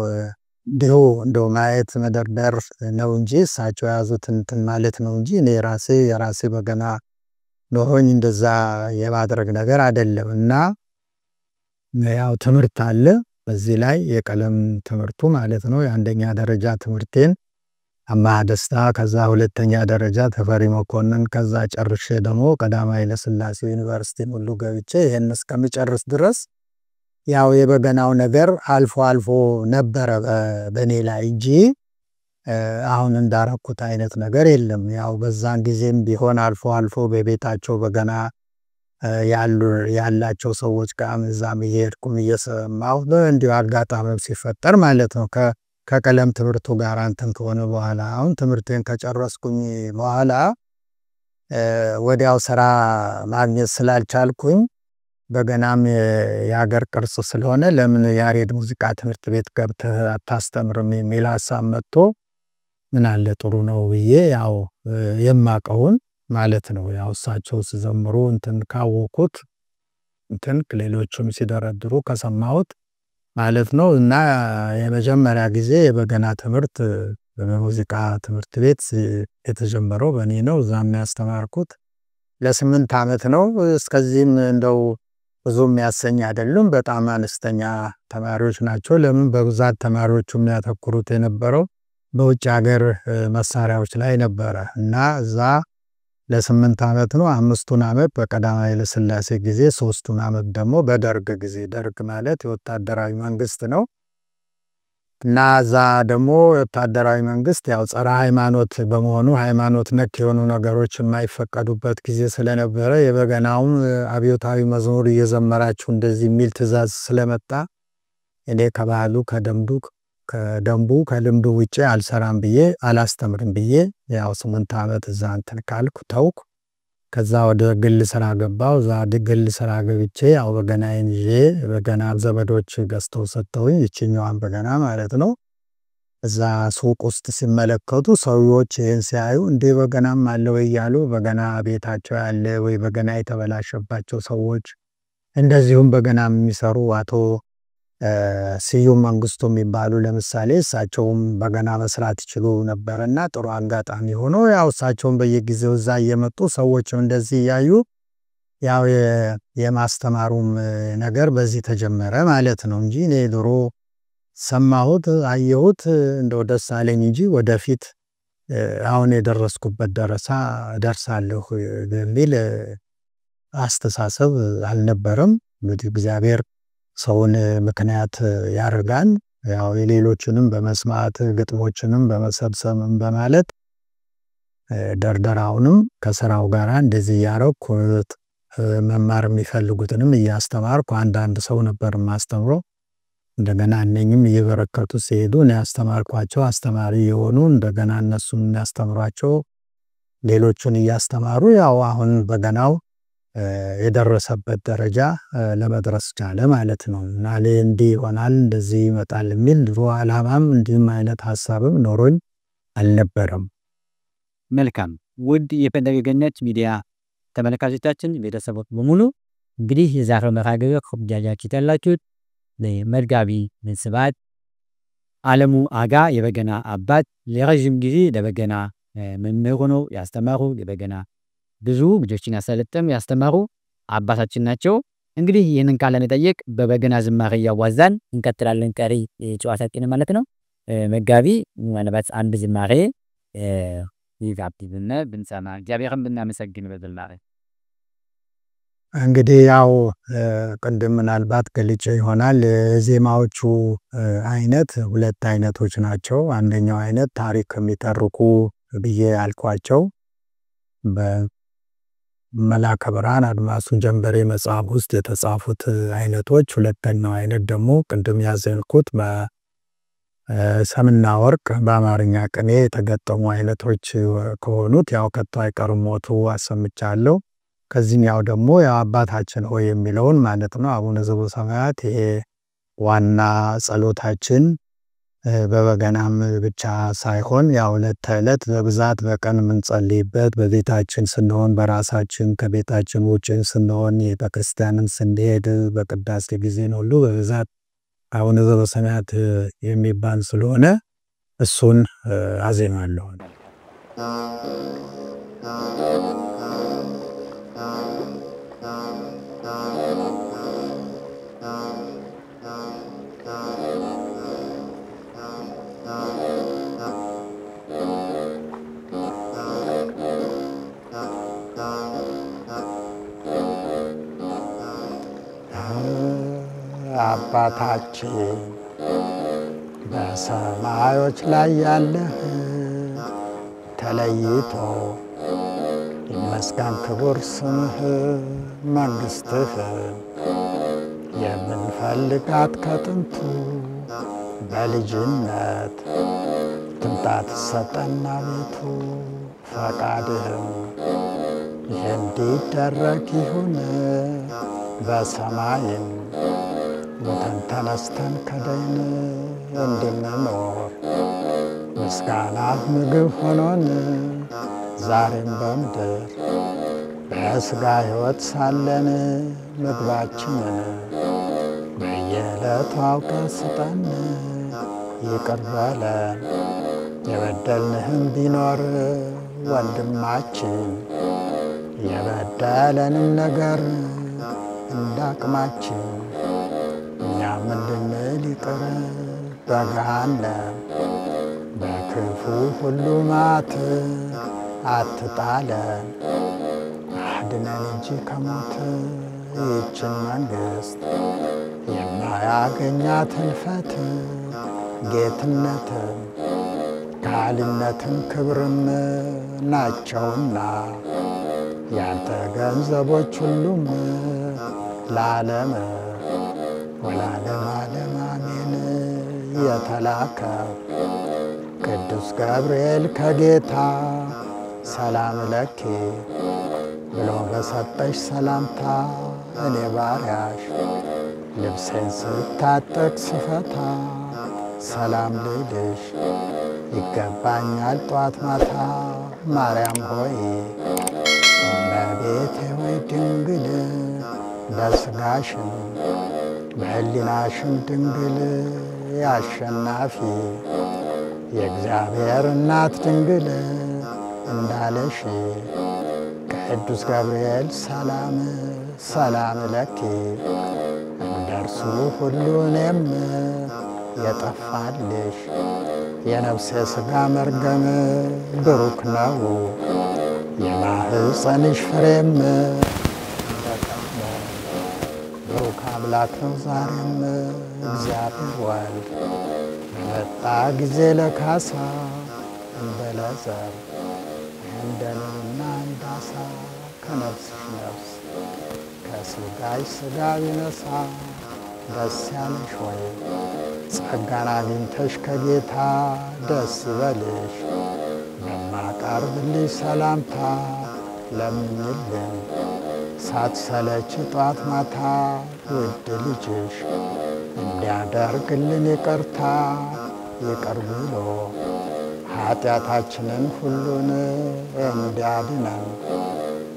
እንደው ማየት መደርደር ነው እንጂ እሳቸው የያዙት እንትን ማለት ነው እንጂ እኔ የራሴ በገና ኖሮኝ እንደዛ የማድረግ ነገር አይደለም። እና ያው ትምህርት አለ በዚህ ላይ የቀለም ትምህርቱ ማለት ነው። የአንደኛ ደረጃ ትምህርቴን አምሃ ደስታ፣ ከዛ ሁለተኛ ደረጃ ተፈሪ መኮንን፣ ከዛ ጨርሼ ደግሞ ቀዳማዊ ኃይለ ሥላሴ ዩኒቨርሲቲን ሁሉ ገብቼ ይሄን እስከምጨርስ ድረስ ያው የበገናው ነገር አልፎ አልፎ ነበረ በእኔ ላይ እንጂ አሁን እንዳረኩት አይነት ነገር የለም። ያው በዛን ጊዜም ቢሆን አልፎ አልፎ በቤታቸው በገና ያላቸው ሰዎች ጋር እዛም እየሄድኩም እየሰማሁ እንዲሁ አጋጣሚ ሲፈጠር ማለት ነው። ከቀለም ትምህርቱ ጋር እንትን ከሆነ በኋላ አሁን ትምህርቴን ከጨረስኩኝ በኋላ ወዲያው ስራ ማግኘት ስላልቻልኩኝ በገናም የሀገር ቅርስ ስለሆነ ለምን ያሬድ ሙዚቃ ትምህርት ቤት ገብተህ አታስተምርም የሚል ሀሳብ መጥቶ ምን አለ ጥሩ ነው ብዬ ያው የማቀውን ማለት ነው ያው እሳቸው ሲዘምሩ እንትን ካወቁት እንትን ሌሎቹም ሲደረድሩ ከሰማሁት ማለት ነው። እና የመጀመሪያ ጊዜ የበገና ትምህርት በሙዚቃ ትምህርት ቤት የተጀመረው በእኔ ነው። እዛም ያስተማርኩት ለ8 ዓመት ነው። እስከዚህም እንደው ብዙም ያሰኝ አይደሉም። በጣም አነስተኛ ተማሪዎች ናቸው። ለምን በብዛት ተማሪዎቹ የሚያተኩሩት የነበረው በውጭ ሀገር መሳሪያዎች ላይ ነበረ እና እዛ ለ8 ዓመት ነው። 5ቱን ዓመት በቀዳማዊ ኃይለ ሥላሴ ጊዜ፣ 3ቱን ዓመት ደግሞ በደርግ ጊዜ። ደርግ ማለት የወታደራዊ መንግስት ነው እና እዛ ደግሞ የወታደራዊ መንግስት ያው ጸረ ሃይማኖት በመሆኑ ሃይማኖት ነክ የሆኑ ነገሮች የማይፈቀዱበት ጊዜ ስለነበረ የበገናውም አብዮታዊ መዝሙር እየዘመራችሁ እንደዚህ የሚል ትእዛዝ ስለመጣ እኔ ከባህሉ ከደምዱ ከደንቡ ከልምዱ ውጪ አልሰራም ብዬ አላስተምርም ብዬ ያው 8 ዓመት እዛ እንትን ካልኩ ተውኩ። ከዛ ወደ ግል ስራ ገባሁ። እዛ ግል ስራ ገብቼ ያው በገናዬን ይዤ በገና ዘመዶች ገዝተው ሰጥተውኝ ይችኛዋን በገና ማለት ነው። እዛ ሱቅ ውስጥ ሲመለከቱ ሰዎች ይህን ሲያዩ እንዴ በገናም አለ ወይ እያሉ በገና ቤታቸው ያለ ወይ በገና የተበላሸባቸው ሰዎች እንደዚሁም በገና የሚሰሩ አቶ ስዩም መንግስቱ የሚባሉ ለምሳሌ እሳቸውም በገና መስራት ይችሉ ነበርና ጥሩ አጋጣሚ ሆኖ ያው እሳቸውም በየጊዜው እዛ እየመጡ ሰዎችም እንደዚህ እያዩ ያው የማስተማሩም ነገር በዚህ ተጀመረ ማለት ነው እንጂ እኔ ድሮ ሰማሁት አየሁት እንደው ደስ አለኝ እንጂ ወደፊት አሁን የደረስኩበት ደርሳለሁ በሚል አስተሳሰብ አልነበረም። እንግዲህ እግዚአብሔር ሰውን ምክንያት ያደርጋል። ያው የሌሎችንም በመስማት ግጥሞችንም በመሰብሰብም በማለት ደርደራውንም ከስራው ጋር እንደዚህ ያረኩ መማር የሚፈልጉትንም እያስተማርኩ አንዳንድ ሰው ነበር ማስተምረው። እንደገና እነኝም እየበረከቱ ሲሄዱ እኔ ያስተማርኳቸው አስተማሪ የሆኑ እንደገና እነሱም ያስተምሯቸው ሌሎችን እያስተማሩ ያው አሁን በገናው የደረሰበት ደረጃ ለመድረስ ቻለ ማለት ነው። እና እንዲህ ይሆናል እንደዚህ ይመጣል የሚል ድሮ ዓላማም እንዲህም አይነት ሐሳብም ኖሮኝ አልነበረም። መልካም ውድ የፈለገ ገነት ሚዲያ ተመልካቾቻችን ቤተሰቦች በሙሉ እንግዲህ የዛሬው መርሃ ግብር ከብጃጃችሁ ያላችሁት ለመጋቢ ስብሐት ዓለሙ አጋ የበገና አባት ለረጅም ጊዜ ለበገና መምህር ሆነው ያስተማሩ የበገና ብዙ ልጆችን ያስተማሩ አባታችን ናቸው። እንግዲህ ይህንን ቃለ መጠይቅ በበገና ዝማሬ እያዋዛን እንቀጥላለን ቀሪ ጨዋታችን ማለት ነው። መጋቢ ምናልባት አንድ ዝማሬ ይጋብዙና ብንሰማ እግዚአብሔርን ብናመሰግን በዝማሬ እንግዲህ ያው ቅድም ምናልባት ገልጬ ይሆናል ዜማዎቹ አይነት ሁለት አይነቶች ናቸው። አንደኛው አይነት ታሪክ የሚተርኩ ብዬ ያልኳቸው በመልአከ ብርሃን አድማሱ ጀንበሬ መጽሐፍ ውስጥ የተጻፉት አይነቶች፣ ሁለተኛው አይነት ደግሞ ቅድም ያዘንኩት በሰምና ወርቅ በአማርኛ ቅኔ የተገጠሙ አይነቶች ከሆኑት ያው ከቶ አይቀርም ሞቱ አሰምቻለሁ። ከዚህኛው ደግሞ ያው አባታችን ሆይ የሚለውን ማለት ነው። አቡነ ዘበሰማያት ይሄ ዋና ጸሎታችን በበገናም ብቻ ሳይሆን ያው ዕለት ተዕለት በብዛት በቀን የምንጸልይበት በቤታችን ስንሆን በራሳችን ከቤታችን ውጭ ስንሆን ቤተክርስቲያንን ስንሄድ በቅዳሴ ጊዜ ነው ሁሉ በብዛት አቡነ ዘበሰማያት የሚባል ስለሆነ እሱን አዜማለሁ። አባታችን በሰማዮች ላይ ያለህ ተለይቶ ይመስገን ክቡር ስምህ። መንግሥትህ የምንፈልጋት ከጥንቱ በልጅነት ትምጣት ሰጠና ቤቱ። ፈቃድህም ይህ እንዲደረግ ይሁን በሰማይም ሞተን ተነስተን ከዳይን እንድንኖር ምስጋና ምግብ ሆኖን ዛሬም በምድር በሥጋ ሕይወት ሳለን ምግባችንን በየዕለቱ አውቀን ስጠን። ይቅር በለን የበደልንህም ቢኖር ወንድማችን የበደለንም ነገር እንዳቅማችን እኛም እንድንል ይቅር በገሃነም በክፉ ሁሉ መዓት አትጣለን አድነን እንጂ ከሞት። ይህችን መንግሥት የማያገኛት ሕልፈት ጌትነትም ካህሊነትም ክብርም ናቸውና ያንተ ገንዘቦች ሁሉም ለዓለም ወለዓለመ ዓለም አሜን። የተላከ ቅዱስ ገብርኤል ከጌታ ሰላም ለኪ ብሎ በሰጠሽ ሰላምታ እኔ ባሪያሽ ልብሴን ስታጠቅ ስፈታ ሰላም ልልሽ ይገባኛል ጧት ማታ። ማርያም ሆይ እመቤቴ ሆይ ድንግል በሥጋሽም በሕሊናሽም ድንግል ያሸናፊ የእግዚአብሔር እናት ድንግል እንዳለሽ ቅዱስ ገብርኤል ሰላም ሰላም ለኪ እንደርሱ ሁሉ እኔም የጠፋልሽ የነፍሴ ሥጋ መርገም ብሩክ ነው የማኅፀንሽ ፍሬም እንደቀድሞ ብሩክ አምላክ ነው ዛሬም እግዚአብሔር ወልድ በመጣ ጊዜ ለካሳ እንደ ለዘር እንደ ንብና እንዳሳ ከነፍስሽ ነፍስ ከሥጋሽ ሥጋ ቢነሳ ደስ ያለሽ ወይ ጸጋን አግኝተሽ ከጌታ ደስ ይበልሽ። በማቀርብልሽ ሰላምታ ለምኝልን ሳትሰለች ጧት ማታ ውድ ልጅሽ እንዲያደርግልን ይቅርታ ይቅር ብሎ ኃጢአታችንን ሁሉን እንዲያድነን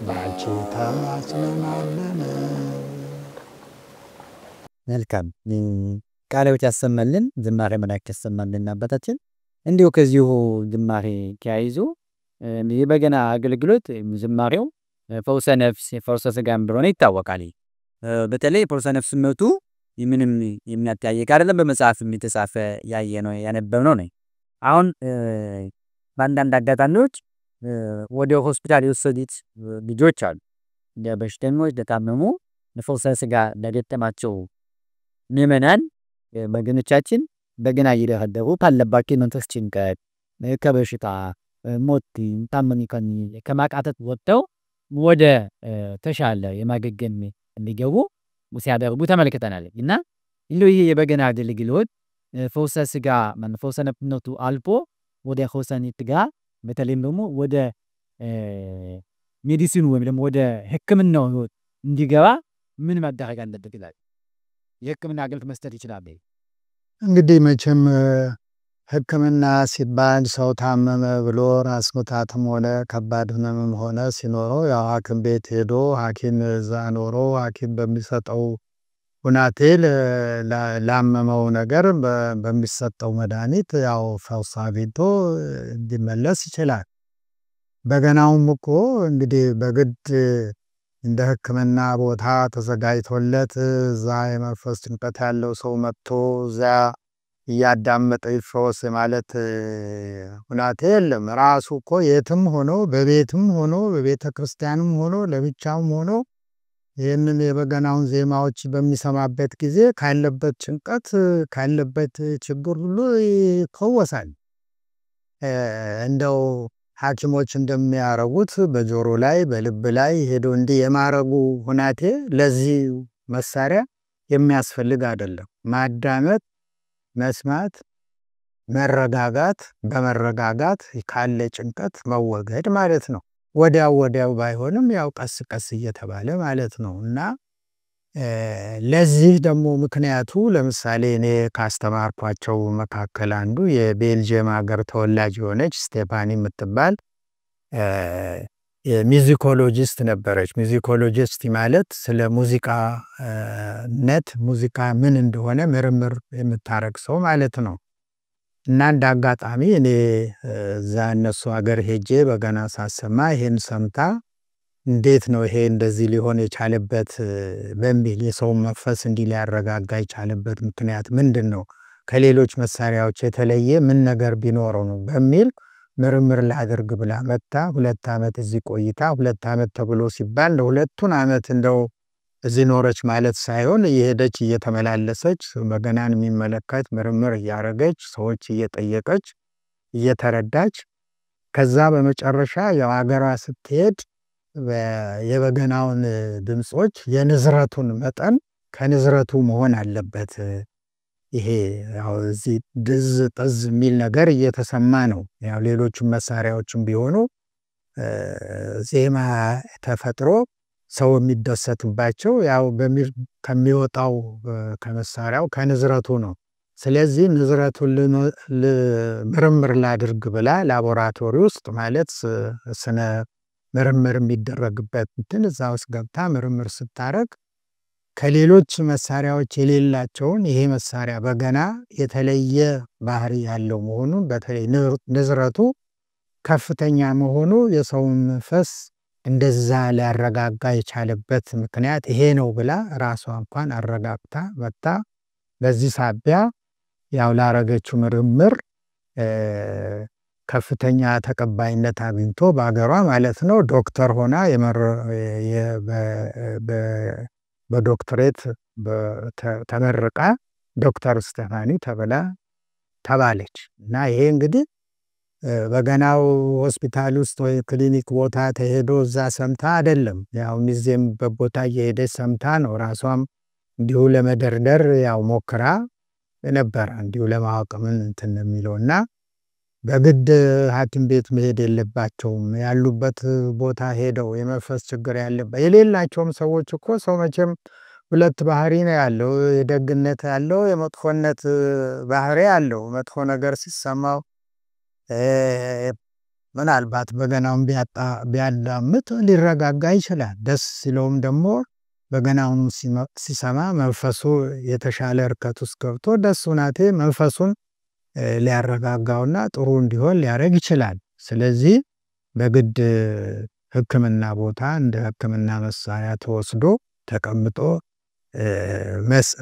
ባንቺ ተማጽነናለን። መልካም ቃለ ሕይወት ያሰማልን፣ ዝማሬ መላእክት ያሰማልን አባታችን። እንዲሁ ከዚሁ ዝማሬ ተያይዞ የበገና አገልግሎት ዝማሬው ፈውሰ ነፍስ ፈውሰ ሥጋም እንደሆነ ይታወቃል። በተለይ ፈውሰ ነፍስነቱ ምንም የሚያጠያይቅ አይደለም። በመጽሐፍም የተጻፈ ያየነው ያነበብነው ነው። አሁን በአንዳንድ አጋጣሚዎች ወደ ሆስፒታል የወሰዱት ልጆች አሉ። በሽተኞች ለታመሙ ፈውሰ ሥጋ ለገጠማቸው ምዕመናን ወገኖቻችን በገና እየደረደሩ ካለባቸው መንፈስ ጭንቀት፣ ከበሽታ ሞት ታመሙ ከማቃተት ወጥተው ወደ ተሻለ የማገገም እንዲገቡ ሲያደርጉ ተመልክተናል። እና ይሄ የበገና አገልግሎት ፈውሰ ሥጋ ፈውሰ ነፍስነቱ አልፎ ወደ ፈውሰ ሥጋ በተለይም ደግሞ ወደ ሜዲሲኑ ወይም ደግሞ ወደ ሕክምናው እንዲገባ ምን ማድረግ አለበት ይላል? የሕክምና አገልግሎት መስጠት ይችላል። እንግዲህ መቼም ሕክምና ሲባል ሰው ታመመ ብሎ ራስ ምታትም ሆነ ከባድ ህመምም ሆነ ሲኖረው ያው ሐኪም ቤት ሄዶ ሐኪም እዛ ኖሮ ሐኪም በሚሰጠው ሁናቴ ላመመው ነገር በሚሰጠው መድኃኒት ያው ፈውስ አግኝቶ እንዲመለስ ይችላል። በገናውም እኮ እንግዲህ በግድ እንደ ሕክምና ቦታ ተዘጋጅቶለት እዛ የመንፈስ ጭንቀት ያለው ሰው መጥቶ እዛ እያዳመጠ ይፈወስ ማለት ሁናቴ የለም። ራሱ እኮ የትም ሆኖ በቤትም ሆኖ በቤተ ክርስቲያንም ሆኖ ለብቻውም ሆኖ ይህንን የበገናውን ዜማዎች በሚሰማበት ጊዜ ካለበት ጭንቀት ካለበት ችግር ሁሉ ይፈወሳል። እንደው ሐኪሞች እንደሚያረጉት በጆሮ ላይ በልብ ላይ ሄዶ እንዲህ የማረጉ ሁናቴ ለዚህ መሳሪያ የሚያስፈልግ አይደለም። ማዳመጥ፣ መስማት፣ መረጋጋት፣ በመረጋጋት ካለ ጭንቀት መወገድ ማለት ነው። ወዲያው ባይሆንም ያው ቀስ ቀስ እየተባለ ማለት ነው። እና ለዚህ ደግሞ ምክንያቱ ለምሳሌ እኔ ካስተማርኳቸው መካከል አንዱ የቤልጅየም ሀገር ተወላጅ የሆነች ስቴፋኒ የምትባል ሚዚኮሎጂስት ነበረች። ሚዚኮሎጂስት ማለት ስለ ሙዚቃነት ሙዚቃ ምን እንደሆነ ምርምር የምታረግ ሰው ማለት ነው። እና እንደ አጋጣሚ እኔ እዛ እነሱ ሀገር ሄጄ በገና ሳሰማ ይሄን ሰምታ እንዴት ነው ይሄ እንደዚህ ሊሆን የቻለበት በሚል የሰው መንፈስ እንዲህ ሊያረጋጋ የቻለበት ምክንያት ምንድን ነው? ከሌሎች መሳሪያዎች የተለየ ምን ነገር ቢኖረው ነው በሚል ምርምር ላደርግ ብላ መጣ። 2 ዓመት እዚህ ቆይታ 2 ዓመት ተብሎ ሲባል ለሁለቱን ዓመት እንደው እዚህ ኖረች ማለት ሳይሆን እየሄደች እየተመላለሰች በገናን የሚመለከት ምርምር እያረገች ሰዎች እየጠየቀች እየተረዳች ከዛ በመጨረሻ ያው ሀገሯ ስትሄድ የበገናውን ድምጾች የንዝረቱን መጠን ከንዝረቱ መሆን አለበት ይሄ ያው እዚህ ድዝ ጠዝ የሚል ነገር እየተሰማ ነው። ያው ሌሎችም መሳሪያዎችም ቢሆኑ ዜማ ተፈጥሮ ሰው የሚደሰትባቸው ያው ከሚወጣው ከመሳሪያው ከንዝረቱ ነው። ስለዚህ ንዝረቱን ምርምር ላድርግ ብላ ላቦራቶሪ ውስጥ ማለት ስነ ምርምር የሚደረግበት እንትን እዛ ውስጥ ገብታ ምርምር ስታረግ ከሌሎች መሳሪያዎች የሌላቸውን ይሄ መሳሪያ በገና የተለየ ባህሪ ያለው መሆኑን በተለይ ንዝረቱ ከፍተኛ መሆኑ የሰውን መንፈስ እንደዛ ሊያረጋጋ የቻለበት ምክንያት ይሄ ነው ብላ ራሷ እንኳን አረጋግታ መጣ። በዚህ ሳቢያ ያው ላረገችው ምርምር ከፍተኛ ተቀባይነት አግኝቶ በአገሯ ማለት ነው ዶክተር ሆና በዶክትሬት ተመርቃ ዶክተር ስቴፋኒ ተባለች። እና ይሄ እንግዲህ በገናው ሆስፒታል ውስጥ ወይ ክሊኒክ ቦታ ተሄዶ እዛ ሰምታ አይደለም፣ ያው ሚዜም በቦታ እየሄደች ሰምታ ነው። ራሷም እንዲሁ ለመደርደር ያው ሞክራ ነበር እንዲሁ ለማወቅ ምን እንትን የሚለውና በግድ ሐኪም ቤት መሄድ የለባቸውም። ያሉበት ቦታ ሄደው የመንፈስ ችግር የሌላቸውም ሰዎች እኮ ሰው መቼም ሁለት ባህሪ ነው ያለው፣ የደግነት ያለው የመጥፎነት ባህሪ ያለው። መጥፎ ነገር ሲሰማው ምናልባት በገናውን ቢያዳምጥ ሊረጋጋ ይችላል። ደስ ሲለውም ደግሞ በገናውን ሲሰማ መንፈሱ የተሻለ እርከት ውስጥ ገብቶ ደስ ሁናቴ መንፈሱን ሊያረጋጋውና ጥሩ እንዲሆን ሊያረግ ይችላል። ስለዚህ በግድ ሕክምና ቦታ እንደ ሕክምና መሳሪያ ተወስዶ ተቀምጦ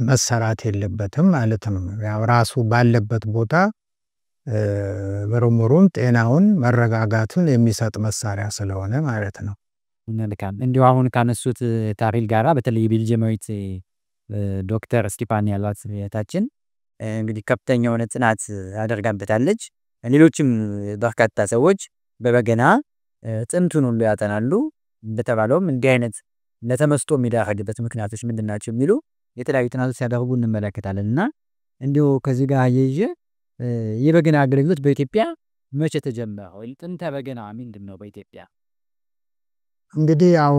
መሰራት የለበትም ማለት ነው። ያው ራሱ ባለበት ቦታ ምርምሩን፣ ጤናውን፣ መረጋጋቱን የሚሰጥ መሳሪያ ስለሆነ ማለት ነው። መልካም። እንዲሁ አሁን ካነሱት ታሪክ ጋራ በተለይ ቤልጅየማዊት ዶክተር ስቴፋኒ ያሏት እህታችን እንግዲህ ከፍተኛ የሆነ ጥናት አደርጋበታለች። ሌሎችም በርካታ ሰዎች በበገና ጥንቱን ሁሉ ያጠናሉ። በተባለውም እንዲህ አይነት ለተመስጦ የሚዳረግበት ምክንያቶች ምንድናቸው የሚሉ የተለያዩ ጥናቶች ሲያደርጉ እንመለከታለን። እና እንዲሁ ከዚህ ጋር አያይዤ የበገና አገልግሎት በኢትዮጵያ መቼ ተጀመረ? ወይ ጥንተ በገና ምንድን ነው በኢትዮጵያ? እንግዲህ ያው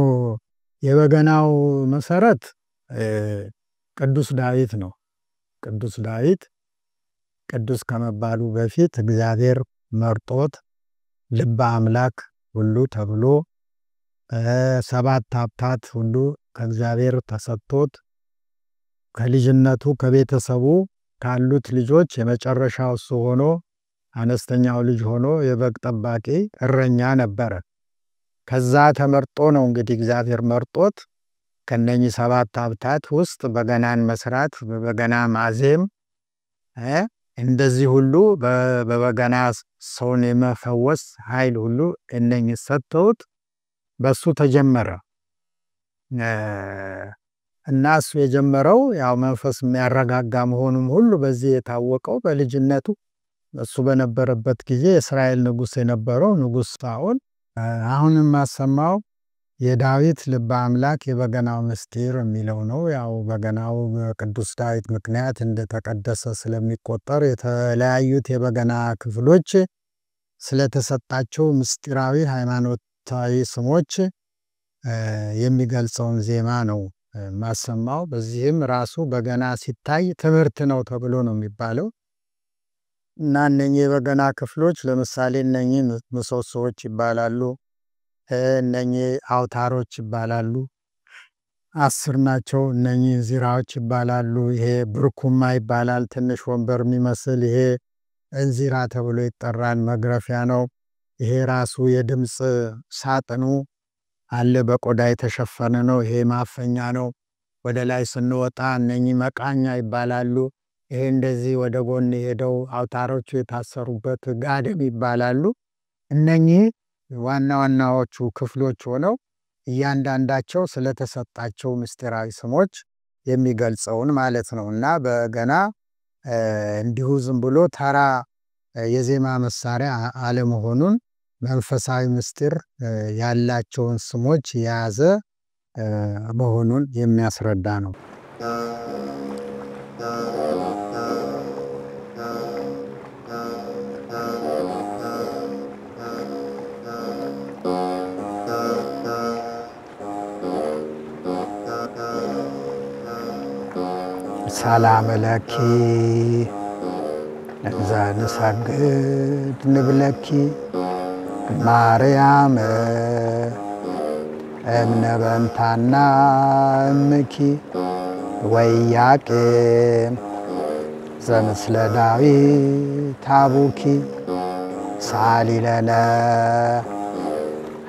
የበገናው መሰረት ቅዱስ ዳዊት ነው። ቅዱስ ዳዊት ቅዱስ ከመባሉ በፊት እግዚአብሔር መርጦት ልበ አምላክ ሁሉ ተብሎ 7 ሀብታት ሁሉ ከእግዚአብሔር ተሰጥቶት ከልጅነቱ ከቤተሰቡ ካሉት ልጆች የመጨረሻው እሱ ሆኖ አነስተኛው ልጅ ሆኖ የበግ ጠባቂ እረኛ ነበረ። ከዛ ተመርጦ ነው እንግዲህ እግዚአብሔር መርጦት ከነኚህ 7 ሀብታት ውስጥ በገናን መስራት፣ በበገና ማዜም እንደዚህ ሁሉ በበገና ሰውን የመፈወስ ኃይል ሁሉ እነኚህ ሰጥተውት በሱ ተጀመረ። እና እሱ የጀመረው ያው መንፈስ የሚያረጋጋ መሆኑም ሁሉ በዚህ የታወቀው በልጅነቱ እሱ በነበረበት ጊዜ የእስራኤል ንጉሥ የነበረው ንጉሥ ሳኦል አሁንም ማሰማው የዳዊት ልበ አምላክ የበገናው ምስጢር የሚለው ነው። ያው በገናው በቅዱስ ዳዊት ምክንያት እንደተቀደሰ ስለሚቆጠር የተለያዩት የበገና ክፍሎች ስለተሰጣቸው ምስጢራዊ ሃይማኖታዊ ስሞች የሚገልጸውን ዜማ ነው ማሰማው። በዚህም ራሱ በገና ሲታይ ትምህርት ነው ተብሎ ነው የሚባለው። እና እነኚህ የበገና ክፍሎች ለምሳሌ እነኚህ ምሰሶዎች ይባላሉ። እነኚህ አውታሮች ይባላሉ። 10 ናቸው። እነኚህ እንዚራዎች ይባላሉ። ይሄ ብርኩማ ይባላል፣ ትንሽ ወንበር የሚመስል ይሄ እንዚራ ተብሎ ይጠራል። መግረፊያ ነው። ይሄ ራሱ የድምፅ ሳጥኑ አለ፣ በቆዳ የተሸፈነ ነው። ይሄ ማፈኛ ነው። ወደ ላይ ስንወጣ እነኚህ መቃኛ ይባላሉ። ይሄ እንደዚህ ወደ ጎን ሄደው አውታሮቹ የታሰሩበት ጋደም ይባላሉ። እነኚህ ዋና ዋናዎቹ ክፍሎች ሆነው እያንዳንዳቸው ስለተሰጣቸው ምስጢራዊ ስሞች የሚገልጸውን ማለት ነው። እና በገና እንዲሁ ዝም ብሎ ተራ የዜማ መሳሪያ አለመሆኑን መንፈሳዊ ምስጢር ያላቸውን ስሞች የያዘ መሆኑን የሚያስረዳ ነው። ሰላም ለኪ እንዘ ንሰግድ ንብለኪ ማርያም እምነ በንታና እምኪ ወኢያቄም ዘምስለ ዳዊት አቡኪ ሳሊ ለነ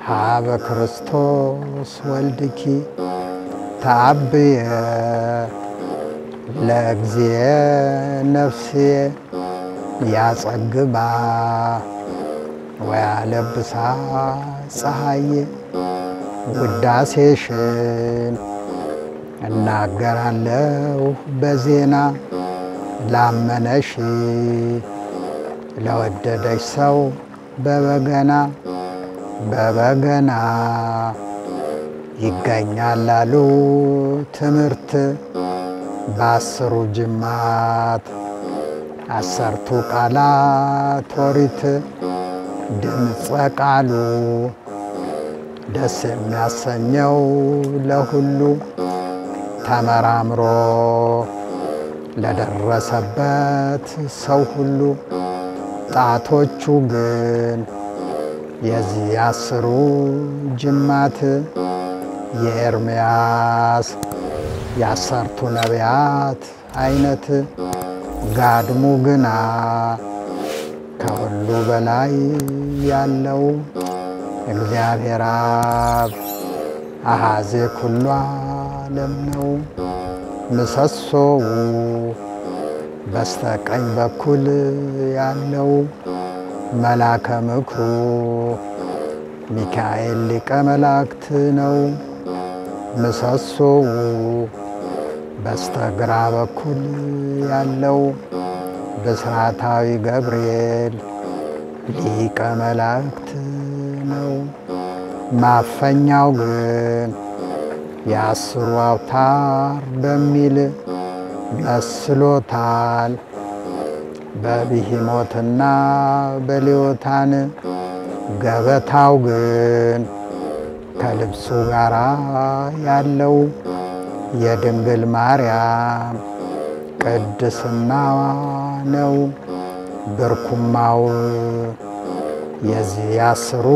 ሀበ ክርስቶስ ወልድኪ ታብየ ለእግዚእ ነፍስየ ያጸግባ ወያለብሳ ፀሐየ ውዳሴሽን እናገራለሁ በዜና ላመነሽ ለወደደሽ ሰው በበገና ይገኛል አሉ ትምህርት በአስሩ ጅማት 10ቱ ቃላት ኦሪት ድምፀ ቃሉ ደስ የሚያሰኘው ለሁሉ ተመራምሮ ለደረሰበት ሰው ሁሉ ጣቶቹ ግን የዚህ 10ሩ ጅማት የኤርምያስ የ10ቱ ነቢያት አይነት ጋድሙ ግና ከሁሉ በላይ ያለው እግዚአብሔር አብ አሃዜ ኩሉ ዓለም ነው። ምሰሶው በስተቀኝ በኩል ያለው መላከ ምክሩ ሚካኤል ሊቀ መላእክት ነው። ምሰሶው በስተግራ በኩል ያለው ብስራታዊ ገብርኤል ሊቀ መላእክት ነው። ማፈኛው ግን የ10ሩ አውታር በሚል መስሎታል። በብሂሞትና በሌዮታን ገበታው ግን ከልብሱ ጋር ያለው የድንግል ማርያም ቅድስናዋ ነው። ብርኩማው የዚህ 10ሩ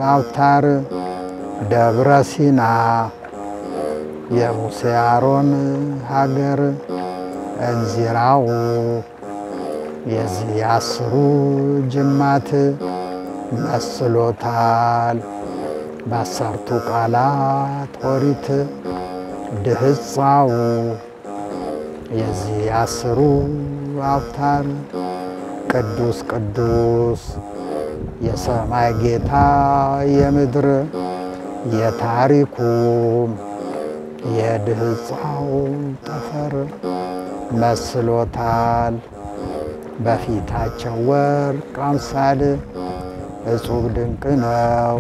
አውታር ደብረ ሲና የሙሴ አሮን ሀገር እንዚራው የዚህ 10ሩ ጅማት መስሎታል። በ10ቱ ቃላት ኦሪት ድህፃው የዚህ 10ሩ አውታር ቅዱስ ቅዱስ የሰማይ ጌታ የምድር የታሪኩም የድህፃው ጠፈር መስሎታል። በፊታቸው ወርቅ አምሳል እጹብ ድንቅ ነው፣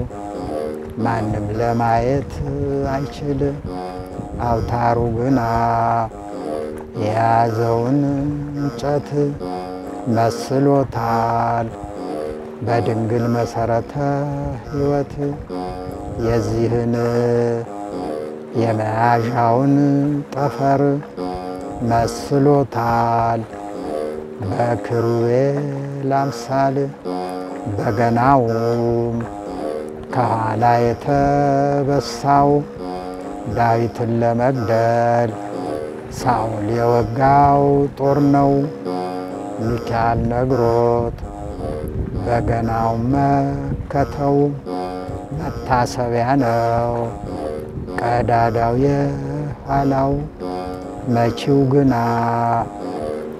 ማንም ለማየት አይችል። አውታሩ ግና የያዘውን እንጨት መስሎታል። በድንግል መሰረተ ሕይወት የዚህን የመያዣውን ጠፈር መስሎታል። በክሩቤል አምሳል በገናውም ከኋላ የተበሳው ዳዊትን ለመግደል ሳኦል የወጋው ጦር ነው። ሚካኤል ነግሮት በገናው መከተው መታሰቢያ ነው። ቀዳዳው የኋላው መቺው ግና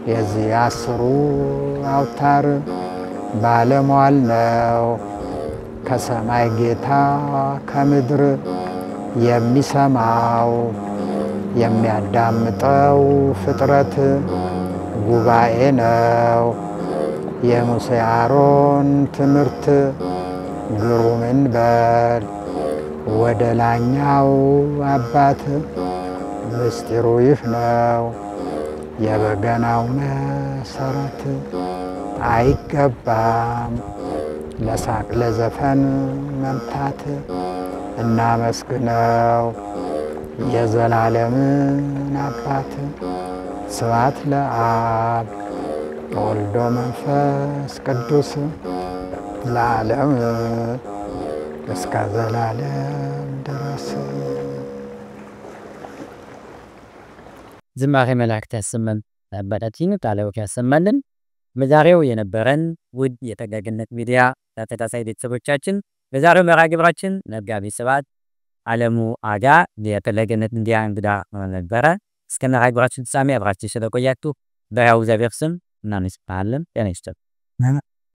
የዚህ 10ሩ አውታር ባለሟል ነው። ከሰማይ ጌታ ከምድር የሚሰማው የሚያዳምጠው ፍጥረት ጉባኤ ነው። የሙሴ አሮን ትምህርት ግሩምን በል ወደ ላኛው አባት ምስጢሩ ይህ ነው። የበገናው መሰረት አይገባም ለሳቅ ለዘፈን መምታት። እናመስግነው የዘላለምን አባት ስብሐት ለአብ ወወልድ ወመንፈስ ቅዱስ ለዓለም እስከ ዘላለም ድረስ። ዝማሬ መላእክት ያሰማን፣ አባታችን ቃለ ሕይወት ያሰማልን። በዛሬው የነበረን ውድ የጠጋግነት ሚዲያ ተከታታይ ቤተሰቦቻችን በዛሬው መርሃ ግብራችን መጋቢ ስብሐት ዓለሙ አጋ የፈለገነት ሚዲያ እንግዳ ነበረ። እስከ መርሃ ግብራችን ፍጻሜ አብራችሁ ስለቆያችሁ በሕያው እግዚአብሔር ስም እናመሰግናለን። ጤና ይስጥልን።